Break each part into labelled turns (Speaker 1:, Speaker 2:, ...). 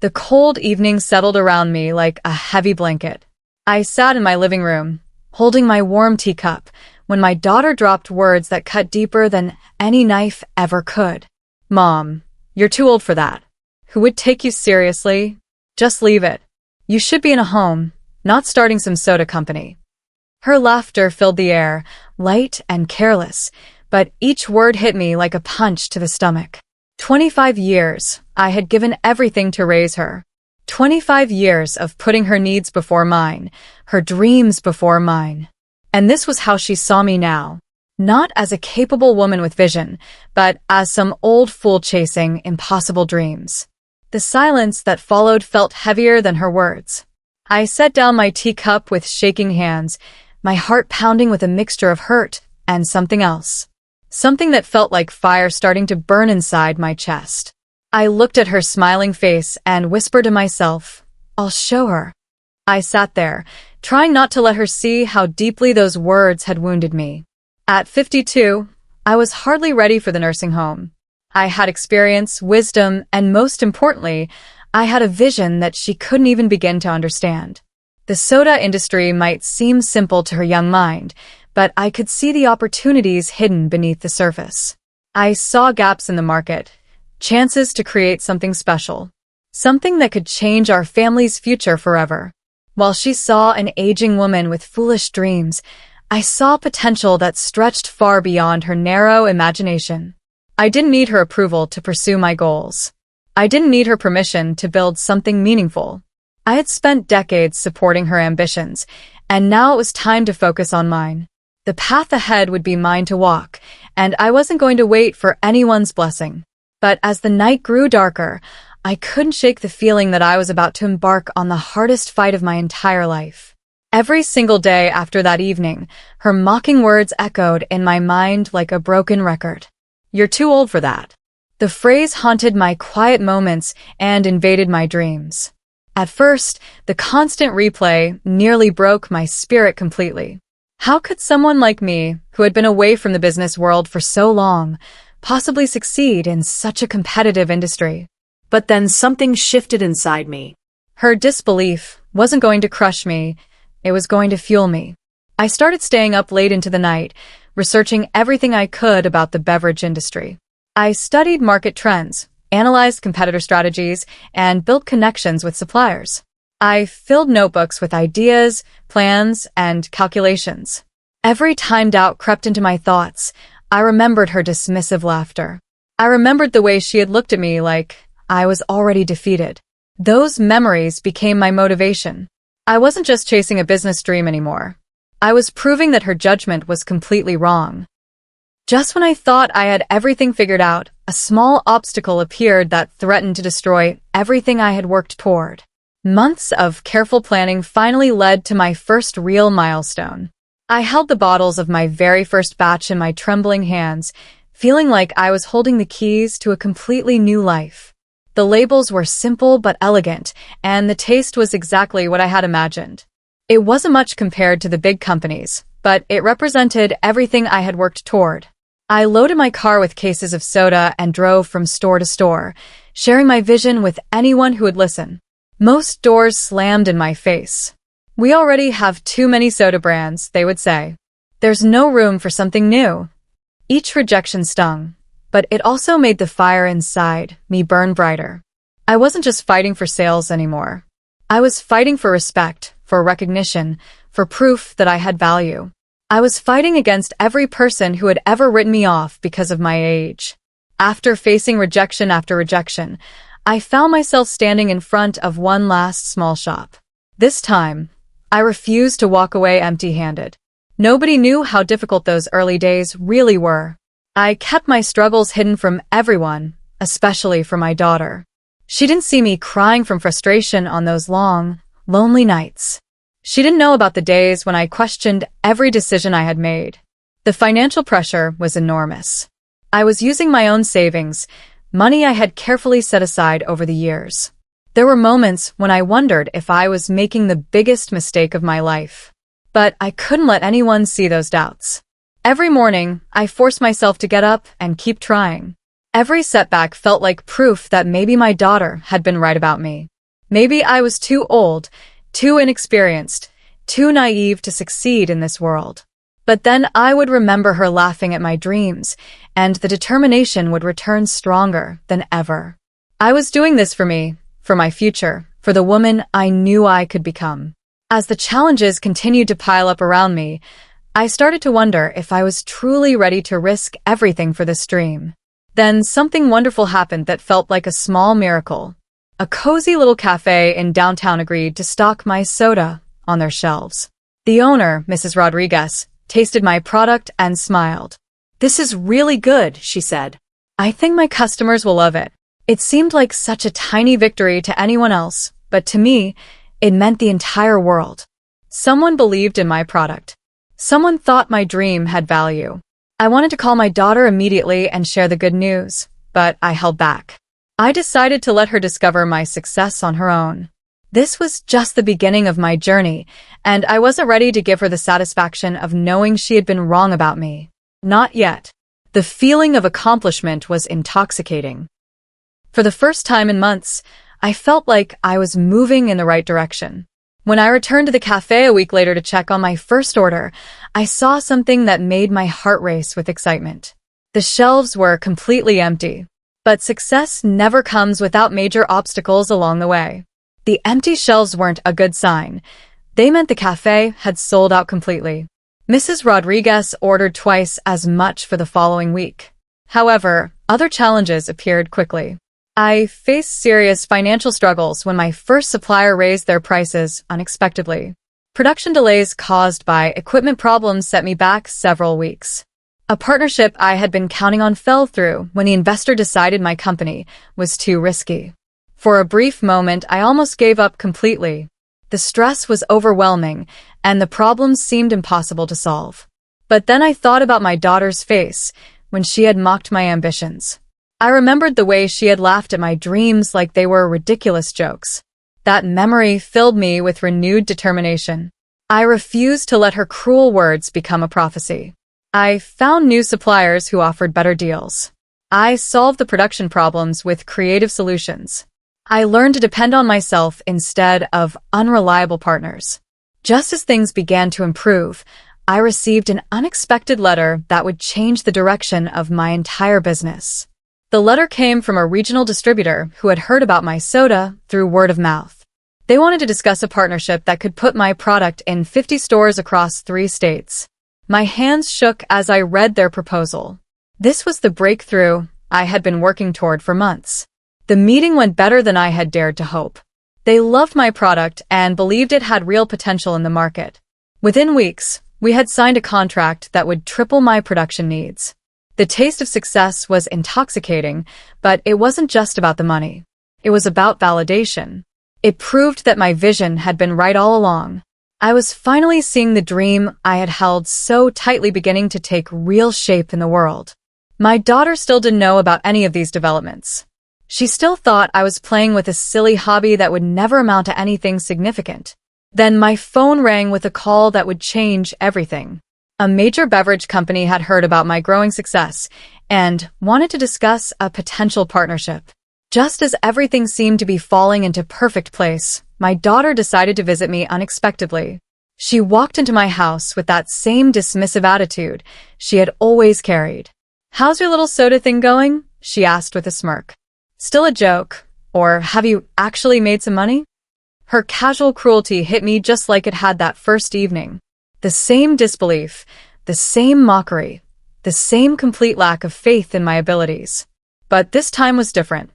Speaker 1: The cold evening settled around me like a heavy blanket. I sat in my living room, holding my warm teacup, when my daughter dropped words that cut deeper than any knife ever could. "Mom, you're too old for that. Who would take you seriously? Just leave it. You should be in a home, not starting some soda company." Her laughter filled the air, light and careless, but each word hit me like a punch to the stomach. 25 years, I had given everything to raise her. 25 years of putting her needs before mine, her dreams before mine. And this was how she saw me now. Not as a capable woman with vision, but as some old fool chasing impossible dreams. The silence that followed felt heavier than her words. I set down my teacup with shaking hands, my heart pounding with a mixture of hurt and something else. Something that felt like fire starting to burn inside my chest. I looked at her smiling face and whispered to myself, "I'll show her." I sat there, trying not to let her see how deeply those words had wounded me. At 52, I was hardly ready for the nursing home. I had experience, wisdom, and most importantly, I had a vision that she couldn't even begin to understand. The soda industry might seem simple to her young mind, but I could see the opportunities hidden beneath the surface. I saw gaps in the market, chances to create something special, something that could change our family's future forever. While she saw an aging woman with foolish dreams, I saw potential that stretched far beyond her narrow imagination. I didn't need her approval to pursue my goals. I didn't need her permission to build something meaningful. I had spent decades supporting her ambitions, and now it was time to focus on mine. The path ahead would be mine to walk, and I wasn't going to wait for anyone's blessing. But as the night grew darker, I couldn't shake the feeling that I was about to embark on the hardest fight of my entire life. Every single day after that evening, her mocking words echoed in my mind like a broken record. "You're too old for that." The phrase haunted my quiet moments and invaded my dreams. At first, the constant replay nearly broke my spirit completely. How could someone like me, who had been away from the business world for so long, possibly succeed in such a competitive industry?
Speaker 2: But then something shifted inside me.
Speaker 1: Her disbelief wasn't going to crush me, it was going to fuel me. I started staying up late into the night, researching everything I could about the beverage industry. I studied market trends, analyzed competitor strategies, and built connections with suppliers. I filled notebooks with ideas, plans, and calculations. Every time doubt crept into my thoughts, I remembered her dismissive laughter. I remembered the way she had looked at me like I was already defeated. Those memories became my motivation. I wasn't just chasing a business dream anymore. I was proving that her judgment was completely wrong. Just when I thought I had everything figured out, a small obstacle appeared that threatened to destroy everything I had worked toward. Months of careful planning finally led to my first real milestone. I held the bottles of my very first batch in my trembling hands, feeling like I was holding the keys to a completely new life. The labels were simple but elegant, and the taste was exactly what I had imagined. It wasn't much compared to the big companies, but it represented everything I had worked toward. I loaded my car with cases of soda and drove from store to store, sharing my vision with anyone who would listen. Most doors slammed in my face. "We already have too many soda brands," they would say. "There's no room for something new." Each rejection stung, but it also made the fire inside me burn brighter. I wasn't just fighting for sales anymore. I was fighting for respect, for recognition, for proof that I had value. I was fighting against every person who had ever written me off because of my age. After facing rejection after rejection, I found myself standing in front of one last small shop. This time, I refused to walk away empty-handed. Nobody knew how difficult those early days really were. I kept my struggles hidden from everyone, especially from my daughter. She didn't see me crying from frustration on those long, lonely nights. She didn't know about the days when I questioned every decision I had made. The financial pressure was enormous. I was using my own savings, money I had carefully set aside over the years. There were moments when I wondered if I was making the biggest mistake of my life. But I couldn't let anyone see those doubts. Every morning, I forced myself to get up and keep trying. Every setback felt like proof that maybe my daughter had been right about me. Maybe I was too old, too inexperienced, too naive to succeed in this world. But then I would remember her laughing at my dreams, and the determination would return stronger than ever. I was doing this for me, for my future, for the woman I knew I could become. As the challenges continued to pile up around me, I started to wonder if I was truly ready to risk everything for this dream. Then something wonderful happened that felt like a small miracle. A cozy little cafe in downtown agreed to stock my soda on their shelves. The owner, Mrs. Rodriguez, tasted my product and smiled.
Speaker 2: "This is really good," she said.
Speaker 1: "I think my customers will love it." It seemed like such a tiny victory to anyone else, but to me, it meant the entire world. Someone believed in my product. Someone thought my dream had value. I wanted to call my daughter immediately and share the good news, but I held back. I decided to let her discover my success on her own. This was just the beginning of my journey, and I wasn't ready to give her the satisfaction of knowing she had been wrong about me. Not yet. The feeling of accomplishment was intoxicating. For the first time in months, I felt like I was moving in the right direction. When I returned to the cafe a week later to check on my first order, I saw something that made my heart race with excitement. The shelves were completely empty. But success never comes without major obstacles along the way. The empty shelves weren't a good sign. They meant the cafe had sold out completely. Mrs. Rodriguez ordered twice as much for the following week. However, other challenges appeared quickly. I faced serious financial struggles when my first supplier raised their prices unexpectedly. Production delays caused by equipment problems set me back several weeks. A partnership I had been counting on fell through when the investor decided my company was too risky. For a brief moment, I almost gave up completely. The stress was overwhelming, and the problems seemed impossible to solve. But then I thought about my daughter's face when she had mocked my ambitions. I remembered the way she had laughed at my dreams like they were ridiculous jokes. That memory filled me with renewed determination. I refused to let her cruel words become a prophecy. I found new suppliers who offered better deals. I solved the production problems with creative solutions. I learned to depend on myself instead of unreliable partners. Just as things began to improve, I received an unexpected letter that would change the direction of my entire business. The letter came from a regional distributor who had heard about my soda through word of mouth. They wanted to discuss a partnership that could put my product in 50 stores across 3 states. My hands shook as I read their proposal. This was the breakthrough I had been working toward for months. The meeting went better than I had dared to hope. They loved my product and believed it had real potential in the market. Within weeks, we had signed a contract that would triple my production needs. The taste of success was intoxicating, but it wasn't just about the money. It was about validation. It proved that my vision had been right all along. I was finally seeing the dream I had held so tightly beginning to take real shape in the world. My daughter still didn't know about any of these developments. She still thought I was playing with a silly hobby that would never amount to anything significant. Then my phone rang with a call that would change everything. A major beverage company had heard about my growing success and wanted to discuss a potential partnership. Just as everything seemed to be falling into perfect place, my daughter decided to visit me unexpectedly. She walked into my house with that same dismissive attitude she had always carried. "How's your little soda thing going?" she asked with a smirk. "Still a joke? Or have you actually made some money?" Her casual cruelty hit me just like it had that first evening. The same disbelief, the same mockery, the same complete lack of faith in my abilities. But this time was different.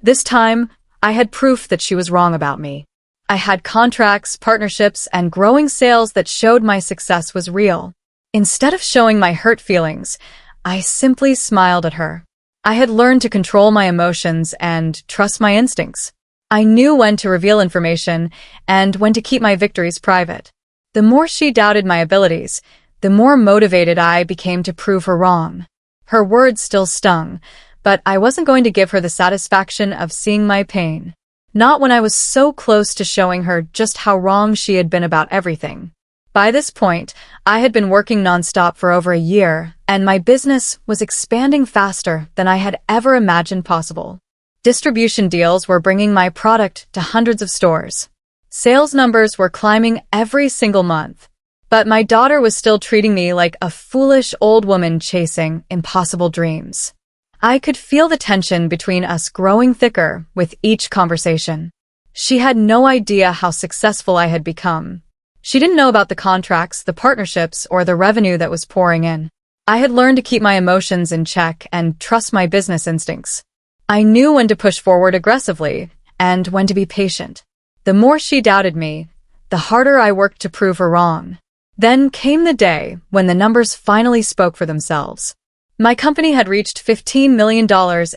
Speaker 1: This time, I had proof that she was wrong about me. I had contracts, partnerships, and growing sales that showed my success was real. Instead of showing my hurt feelings, I simply smiled at her. I had learned to control my emotions and trust my instincts. I knew when to reveal information and when to keep my victories private. The more she doubted my abilities, the more motivated I became to prove her wrong. Her words still stung, but I wasn't going to give her the satisfaction of seeing my pain. Not when I was so close to showing her just how wrong she had been about everything. By this point, I had been working nonstop for over a year, and my business was expanding faster than I had ever imagined possible. Distribution deals were bringing my product to hundreds of stores. Sales numbers were climbing every single month. But my daughter was still treating me like a foolish old woman chasing impossible dreams. I could feel the tension between us growing thicker with each conversation. She had no idea how successful I had become. She didn't know about the contracts, the partnerships, or the revenue that was pouring in. I had learned to keep my emotions in check and trust my business instincts. I knew when to push forward aggressively and when to be patient. The more she doubted me, the harder I worked to prove her wrong. Then came the day when the numbers finally spoke for themselves. My company had reached $15 million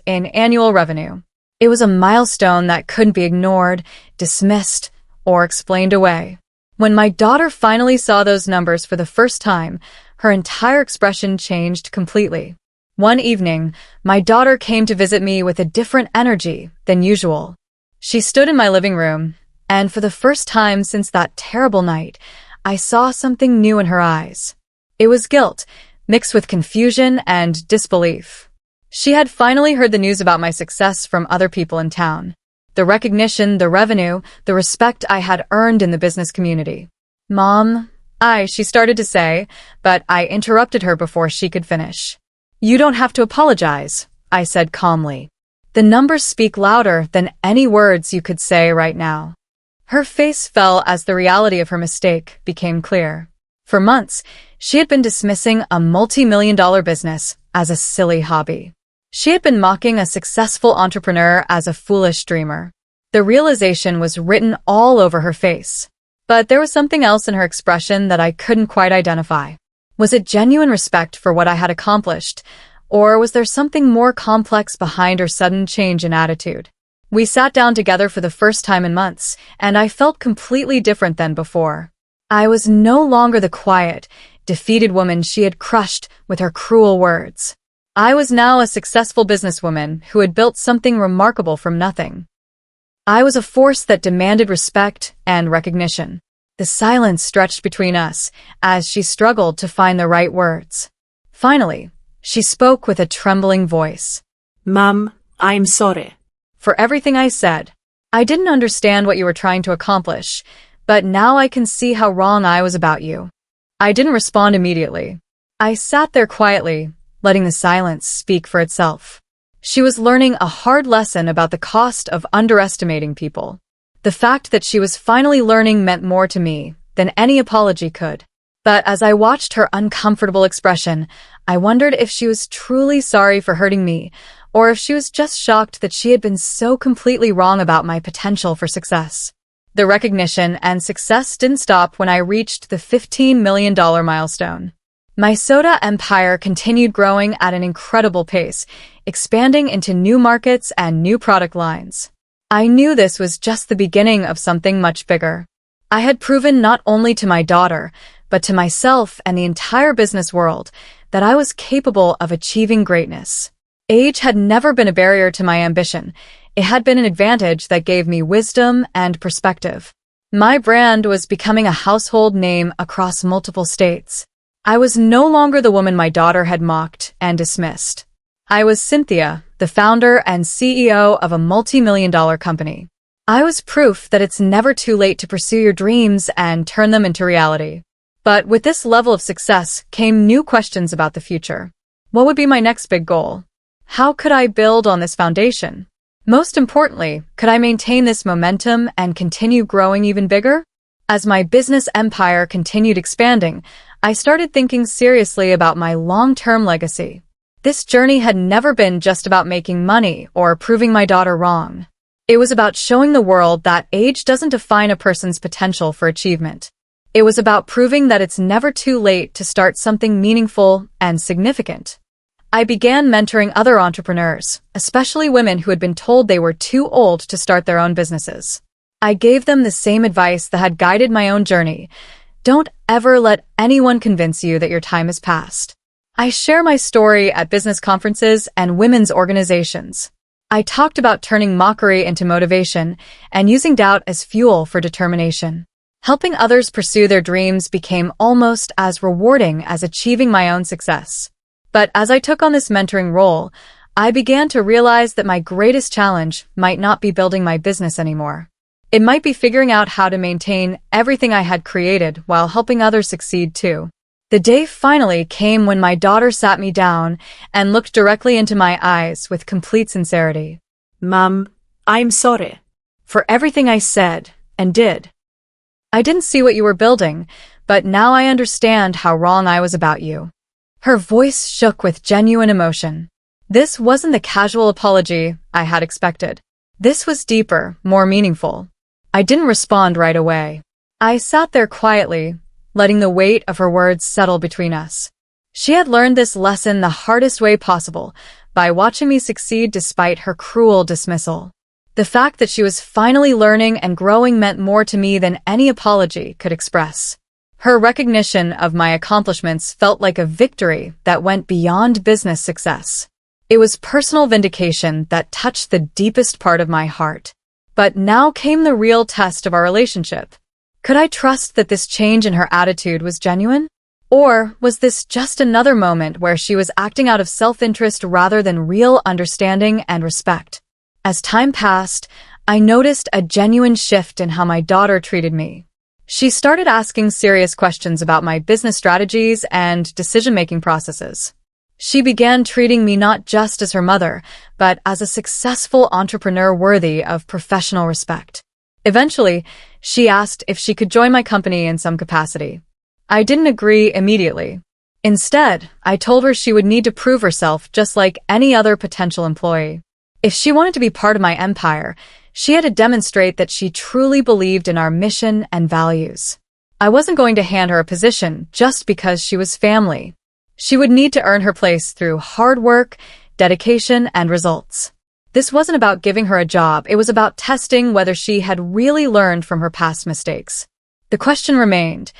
Speaker 1: in annual revenue. It was a milestone that couldn't be ignored, dismissed, or explained away. When my daughter finally saw those numbers for the first time, her entire expression changed completely. One evening, my daughter came to visit me with a different energy than usual. She stood in my living room, and for the first time since that terrible night, I saw something new in her eyes. It was guilt, mixed with confusion and disbelief. She had finally heard the news about my success from other people in town. The recognition, the revenue, the respect I had earned in the business community. "Mom," she started to say, but I interrupted her before she could finish. "You don't have to apologize," I said calmly. "The numbers speak louder than any words you could say right now." Her face fell as the reality of her mistake became clear. For months, she had been dismissing a multi-million-dollar business as a silly hobby. She had been mocking a successful entrepreneur as a foolish dreamer. The realization was written all over her face. But there was something else in her expression that I couldn't quite identify. Was it genuine respect for what I had accomplished, or was there something more complex behind her sudden change in attitude? We sat down together for the first time in months, and I felt completely different than before. I was no longer the quiet, defeated woman she had crushed with her cruel words. I was now a successful businesswoman who had built something remarkable from nothing. I was a force that demanded respect and recognition. The silence stretched between us as she struggled to find the right words. Finally, she spoke with a trembling voice.
Speaker 2: "Mom, I'm sorry
Speaker 1: for everything I said. I didn't understand what you were trying to accomplish, but now I can see how wrong I was about you." I didn't respond immediately. I sat there quietly, letting the silence speak for itself. She was learning a hard lesson about the cost of underestimating people. The fact that she was finally learning meant more to me than any apology could. But as I watched her uncomfortable expression, I wondered if she was truly sorry for hurting me, or if she was just shocked that she had been so completely wrong about my potential for success. The recognition and success didn't stop when I reached the $15 million milestone. My soda empire continued growing at an incredible pace, expanding into new markets and new product lines. I knew this was just the beginning of something much bigger. I had proven not only to my daughter, but to myself and the entire business world that I was capable of achieving greatness. Age had never been a barrier to my ambition. It had been an advantage that gave me wisdom and perspective. My brand was becoming a household name across multiple states. I was no longer the woman my daughter had mocked and dismissed. I was Cynthia, the founder and CEO of a multi-million-dollar company. I was proof that it's never too late to pursue your dreams and turn them into reality. But with this level of success came new questions about the future. What would be my next big goal? How could I build on this foundation? Most importantly, could I maintain this momentum and continue growing even bigger? As my business empire continued expanding, I started thinking seriously about my long-term legacy. This journey had never been just about making money or proving my daughter wrong. It was about showing the world that age doesn't define a person's potential for achievement. It was about proving that it's never too late to start something meaningful and significant. I began mentoring other entrepreneurs, especially women who had been told they were too old to start their own businesses. I gave them the same advice that had guided my own journey. Don't ever let anyone convince you that your time has passed. I share my story at business conferences and women's organizations. I talked about turning mockery into motivation and using doubt as fuel for determination. Helping others pursue their dreams became almost as rewarding as achieving my own success. But as I took on this mentoring role, I began to realize that my greatest challenge might not be building my business anymore. It might be figuring out how to maintain everything I had created while helping others succeed too. The day finally came when my daughter sat me down and looked directly into my eyes with complete sincerity.
Speaker 2: Mum, I'm sorry.
Speaker 1: For everything I said and did. I didn't see what you were building, but now I understand how wrong I was about you. Her voice shook with genuine emotion. This wasn't the casual apology I had expected. This was deeper, more meaningful. I didn't respond right away. I sat there quietly, letting the weight of her words settle between us. She had learned this lesson the hardest way possible, by watching me succeed despite her cruel dismissal. The fact that she was finally learning and growing meant more to me than any apology could express. Her recognition of my accomplishments felt like a victory that went beyond business success. It was personal vindication that touched the deepest part of my heart. But now came the real test of our relationship. Could I trust that this change in her attitude was genuine? Or was this just another moment where she was acting out of self-interest rather than real understanding and respect? As time passed, I noticed a genuine shift in how my daughter treated me. She started asking serious questions about my business strategies and decision-making processes. She began treating me not just as her mother, but as a successful entrepreneur worthy of professional respect. Eventually, she asked if she could join my company in some capacity. I didn't agree immediately. Instead, I told her she would need to prove herself just like any other potential employee. If she wanted to be part of my empire, she had to demonstrate that she truly believed in our mission and values. I wasn't going to hand her a position just because she was family. She would need to earn her place through hard work, dedication, and results. This wasn't about giving her a job, it was about testing whether she had really learned from her past mistakes. The question remained,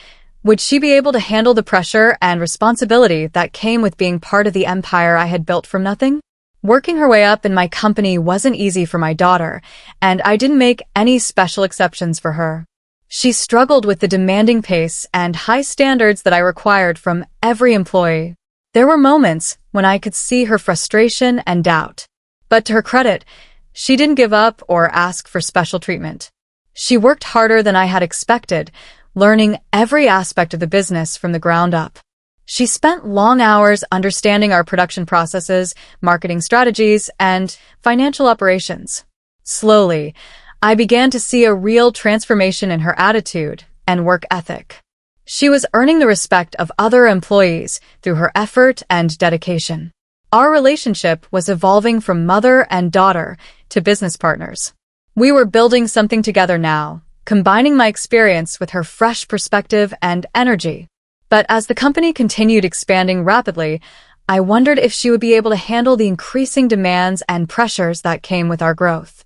Speaker 1: would she be able to handle the pressure and responsibility that came with being part of the empire I had built from nothing? Working her way up in my company wasn't easy for my daughter, and I didn't make any special exceptions for her. She struggled with the demanding pace and high standards that I required from every employee. There were moments when I could see her frustration and doubt. But to her credit, she didn't give up or ask for special treatment. She worked harder than I had expected, learning every aspect of the business from the ground up. She spent long hours understanding our production processes, marketing strategies, and financial operations. Slowly, I began to see a real transformation in her attitude and work ethic. She was earning the respect of other employees through her effort and dedication. Our relationship was evolving from mother and daughter to business partners. We were building something together now, combining my experience with her fresh perspective and energy. But as the company continued expanding rapidly, I wondered if she would be able to handle the increasing demands and pressures that came with our growth.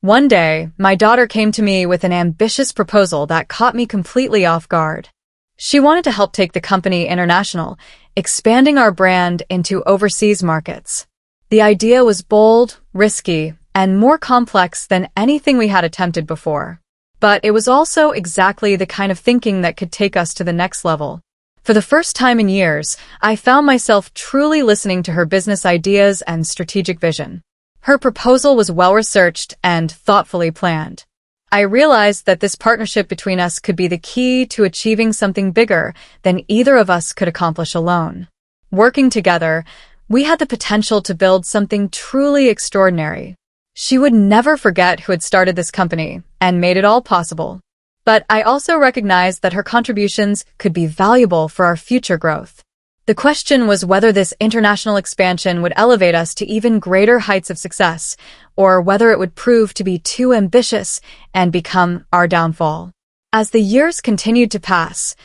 Speaker 1: One day, my daughter came to me with an ambitious proposal that caught me completely off guard. She wanted to help take the company international, expanding our brand into overseas markets. The idea was bold, risky, and more complex than anything we had attempted before. But it was also exactly the kind of thinking that could take us to the next level. For the first time in years, I found myself truly listening to her business ideas and strategic vision. Her proposal was well-researched and thoughtfully planned. I realized that this partnership between us could be the key to achieving something bigger than either of us could accomplish alone. Working together, we had the potential to build something truly extraordinary. She would never forget who had started this company and made it all possible. But I also recognized that her contributions could be valuable for our future growth. The question was whether this international expansion would elevate us to even greater heights of success, or whether it would prove to be too ambitious and become our downfall. As the years continued to pass,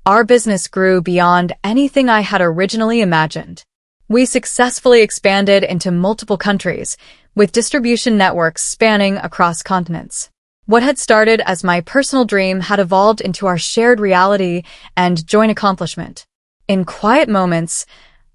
Speaker 1: our business grew beyond anything I had originally imagined. We successfully expanded into multiple countries, with distribution networks spanning across continents. What had started as my personal dream had evolved into our shared reality and joint accomplishment. In quiet moments,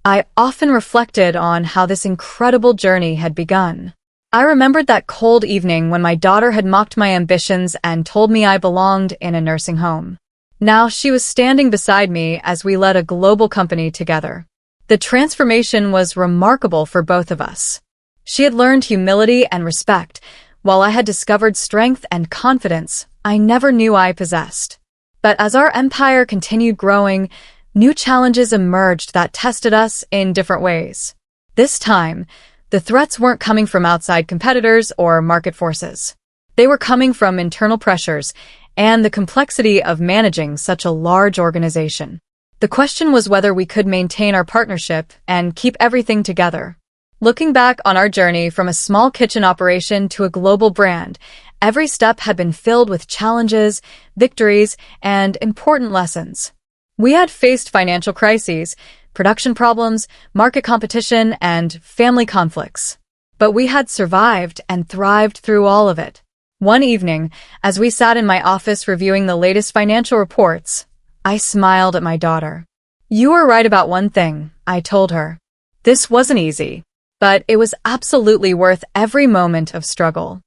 Speaker 1: I often reflected on how this incredible journey had begun. I remembered that cold evening when my daughter had mocked my ambitions and told me I belonged in a nursing home. Now she was standing beside me as we led a global company together. The transformation was remarkable for both of us. She had learned humility and respect, while I had discovered strength and confidence I never knew I possessed. But as our empire continued growing, new challenges emerged that tested us in different ways. This time, the threats weren't coming from outside competitors or market forces. They were coming from internal pressures and the complexity of managing such a large organization. The question was whether we could maintain our partnership and keep everything together. Looking back on our journey from a small kitchen operation to a global brand, every step had been filled with challenges, victories, and important lessons. We had faced financial crises, production problems, market competition, and family conflicts. But we had survived and thrived through all of it. One evening, as we sat in my office reviewing the latest financial reports, I smiled at my daughter. "You were right about one thing," I told her. "This wasn't easy, but it was absolutely worth every moment of struggle."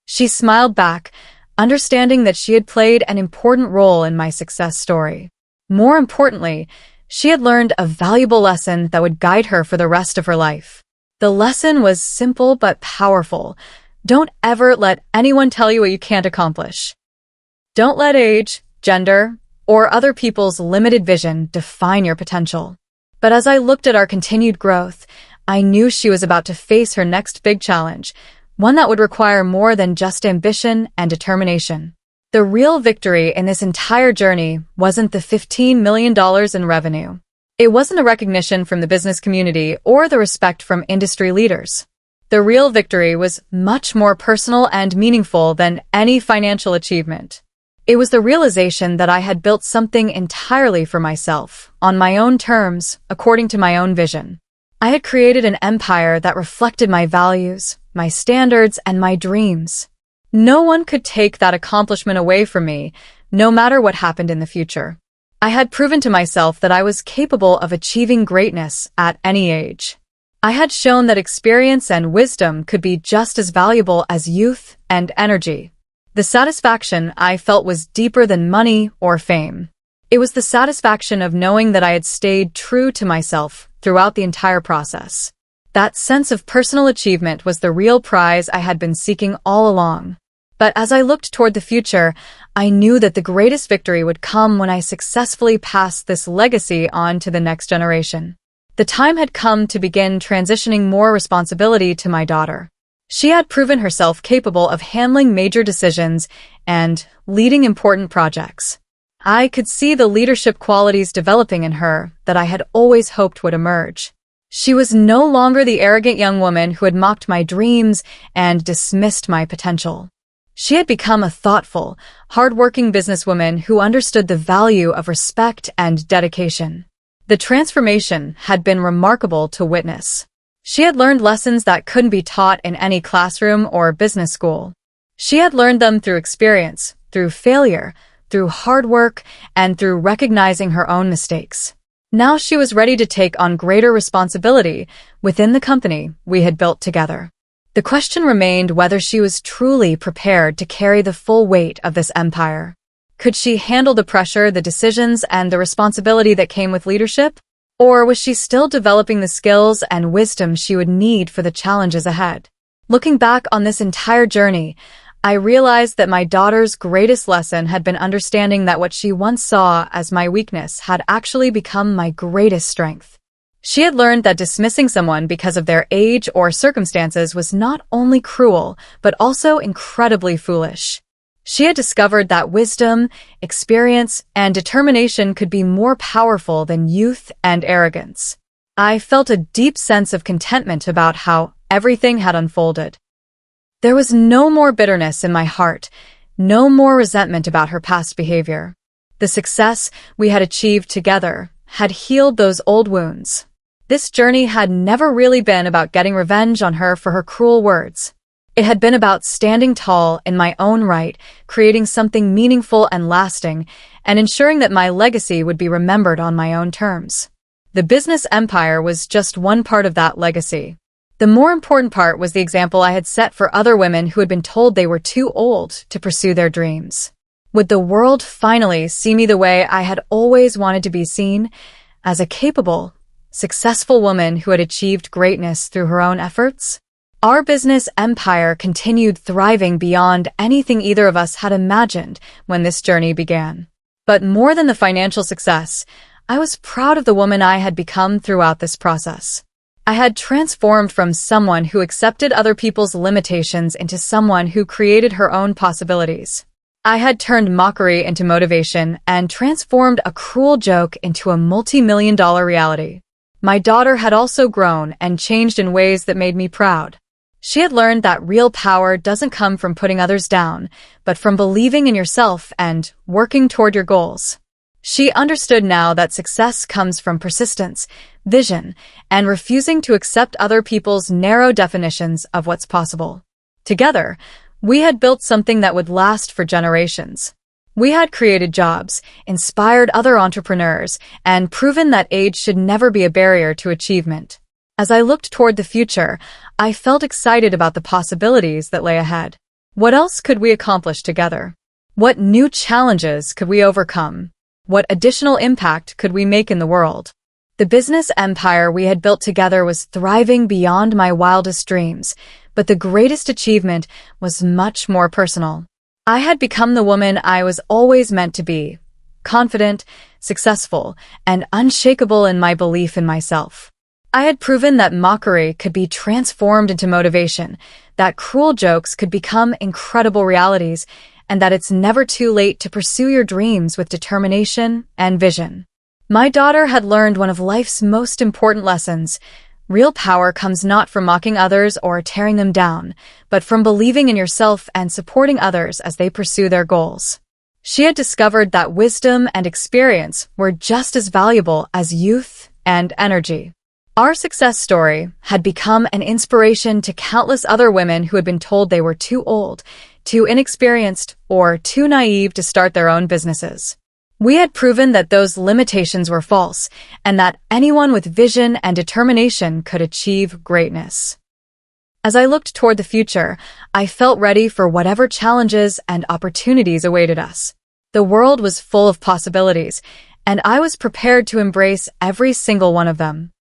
Speaker 1: She smiled back, understanding that she had played an important role in my success story. More importantly, she had learned a valuable lesson that would guide her for the rest of her life. The lesson was simple but powerful. Don't ever let anyone tell you what you can't accomplish. Don't let age, gender, or other people's limited vision define your potential. But as I looked at our continued growth, I knew she was about to face her next big challenge, one that would require more than just ambition and determination. The real victory in this entire journey wasn't the $15 million in revenue. It wasn't a recognition from the business community or the respect from industry leaders. The real victory was much more personal and meaningful than any financial achievement. It was the realization that I had built something entirely for myself, on my own terms, according to my own vision. I had created an empire that reflected my values, my standards, and my dreams. No one could take that accomplishment away from me, no matter what happened in the future. I had proven to myself that I was capable of achieving greatness at any age. I had shown that experience and wisdom could be just as valuable as youth and energy. The satisfaction I felt was deeper than money or fame. It was the satisfaction of knowing that I had stayed true to myself throughout the entire process. That sense of personal achievement was the real prize I had been seeking all along. But as I looked toward the future, I knew that the greatest victory would come when I successfully passed this legacy on to the next generation. The time had come to begin transitioning more responsibility to my daughter. She had proven herself capable of handling major decisions and leading important projects. I could see the leadership qualities developing in her that I had always hoped would emerge. She was no longer the arrogant young woman who had mocked my dreams and dismissed my potential. She had become a thoughtful, hard-working businesswoman who understood the value of respect and dedication. The transformation had been remarkable to witness. She had learned lessons that couldn't be taught in any classroom or business school. She had learned them through experience, through failure, through hard work, and through recognizing her own mistakes. Now she was ready to take on greater responsibility within the company we had built together. The question remained whether she was truly prepared to carry the full weight of this empire. Could she handle the pressure, the decisions, and the responsibility that came with leadership? Or was she still developing the skills and wisdom she would need for the challenges ahead? Looking back on this entire journey, I realized that my daughter's greatest lesson had been understanding that what she once saw as my weakness had actually become my greatest strength. She had learned that dismissing someone because of their age or circumstances was not only cruel, but also incredibly foolish. She had discovered that wisdom, experience, and determination could be more powerful than youth and arrogance. I felt a deep sense of contentment about how everything had unfolded. There was no more bitterness in my heart, no more resentment about her past behavior. The success we had achieved together had healed those old wounds. This journey had never really been about getting revenge on her for her cruel words. It had been about standing tall in my own right, creating something meaningful and lasting, and ensuring that my legacy would be remembered on my own terms. The business empire was just one part of that legacy. The more important part was the example I had set for other women who had been told they were too old to pursue their dreams. Would the world finally see me the way I had always wanted to be seen, as a capable, successful woman who had achieved greatness through her own efforts? Our business empire continued thriving beyond anything either of us had imagined when this journey began. But more than the financial success, I was proud of the woman I had become throughout this process. I had transformed from someone who accepted other people's limitations into someone who created her own possibilities. I had turned mockery into motivation and transformed a cruel joke into a multi-million-dollar reality. My daughter had also grown and changed in ways that made me proud. She had learned that real power doesn't come from putting others down, but from believing in yourself and working toward your goals. She understood now that success comes from persistence, vision, and refusing to accept other people's narrow definitions of what's possible. Together, we had built something that would last for generations. We had created jobs, inspired other entrepreneurs, and proven that age should never be a barrier to achievement. As I looked toward the future, I felt excited about the possibilities that lay ahead. What else could we accomplish together? What new challenges could we overcome? What additional impact could we make in the world? The business empire we had built together was thriving beyond my wildest dreams, but the greatest achievement was much more personal. I had become the woman I was always meant to be, confident, successful, and unshakable in my belief in myself. I had proven that mockery could be transformed into motivation, that cruel jokes could become incredible realities, and that it's never too late to pursue your dreams with determination and vision. My daughter had learned one of life's most important lessons. Real power comes not from mocking others or tearing them down, but from believing in yourself and supporting others as they pursue their goals. She had discovered that wisdom and experience were just as valuable as youth and energy. Our success story had become an inspiration to countless other women who had been told they were too old, too inexperienced, or too naive to start their own businesses. We had proven that those limitations were false, and that anyone with vision and determination could achieve greatness. As I looked toward the future, I felt ready for whatever challenges and opportunities awaited us. The world was full of possibilities, and I was prepared to embrace every single one of them.